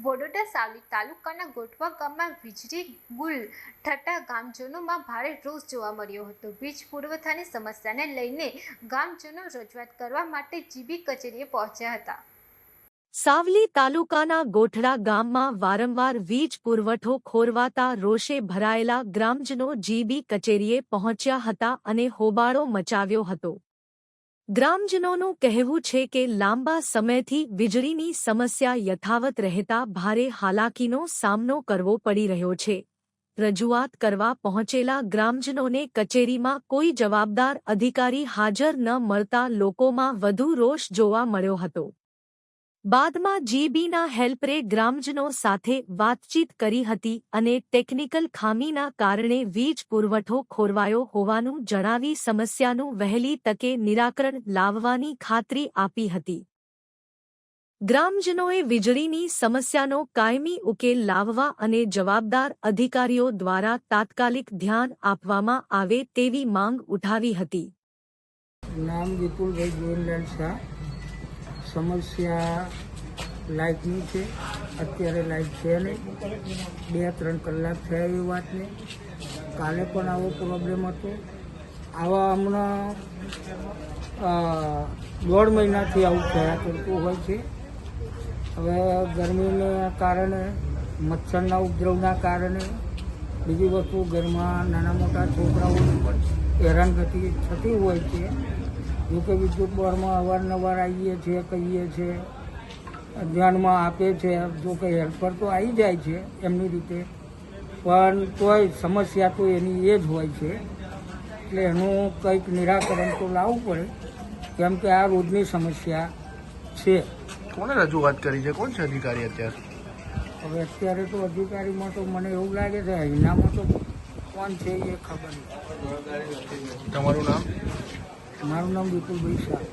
વડોદરા સાવલી તાલુકાના ગોઠવા ગામમાં વીજળી ગુલ થતા ગામજનોમાં ભારે રોષ જોવા મળ્યો હતો। વીજ પુરવઠાની સમસ્યાને લઈને ગામજનો રજૂઆત કરવા માટે જીબી કચેરીએ પહોંચ્યા હતા। સાવલી તાલુકાના ગોઠડા ગામમાં વારંવાર વીજ પુરવઠો ખોરવાતા રોષે ભરાયેલા ગ્રામજનો જીબી કચેરીએ પહોંચ્યા હતા અને હોબાળો મચાવ્યો હતો। ગ્રામજનોનું કહેવું છે કે લાંબા સમયથી વીજળીની સમસ્યા યથાવત રહેતા ભારે હાલાકીનો સામનો કરવો પડી રહ્યો છે। રજૂઆત કરવા પહોંચેલા ગ્રામજનોને કચેરીમાં કોઈ જવાબદાર અધિકારી હાજર ન મળતા લોકોમાં વધુ રોષ જોવા મળ્યો હતો। બાદમાં જીબીના હેલ્પરે ગ્રામજનો સાથે વાતચીત કરી હતી અને ટેકનિકલ ખામીના કારણે વીજ પુરવઠો ખોરવાયો હોવાનું જણાવી સમસ્યાનું વહેલી તકે નિરાકરણ લાવવાની ખાતરી આપી હતી। ગ્રામજનોએ વીજળીની સમસ્યાનો કાયમી ઉકેલ લાવવા અને જવાબદાર અધિકારીઓ દ્વારા તાત્કાલિક ધ્યાન આપવામાં આવે તેવી માંગ ઉઠાવી હતી। નામ વિપુલભાઈ ગોવિંદલાલ શાહ। સમસ્યા લાઇટની છે। અત્યારે લાઇટ છે નહીં, 2-3 કલાક થયા એવી વાતને। કાલે પણ આવો પ્રોબ્લેમ હતો। આવા હમણાં 1.5 મહિનાથી આવું થયા કરતું હોય છે। હવે ગરમીને કારણે, મચ્છરના ઉપદ્રવના કારણે, બીજી વસ્તુ ઘરમાં નાના મોટા છોકરાઓની પણ હેરાનગતિ થતી હોય છે। જોકે વિદ્યુત બોર્ડમાં અવારનવાર આવીએ છીએ, કહીએ છીએ, ધ્યાનમાં આપે છે। જોકે હેલ્પર તો આવી જાય છે એમની રીતે, પણ તોય સમસ્યા તો એની એ જ હોય છે। એટલે એનું કંઈક નિરાકરણ તો લાવવું પડે, કેમ કે આ રોજની સમસ્યા છે। કોને રજૂઆત કરી છે? કોણ છે અધિકારી અત્યારે? હવે અત્યારે તો અધિકારીમાં તો મને એવું લાગે છે અહીંનામાં તો કોણ છે એ ખબર નહીં। તમારું નામ? મારું નામ વિપુલભાઈ શાહ।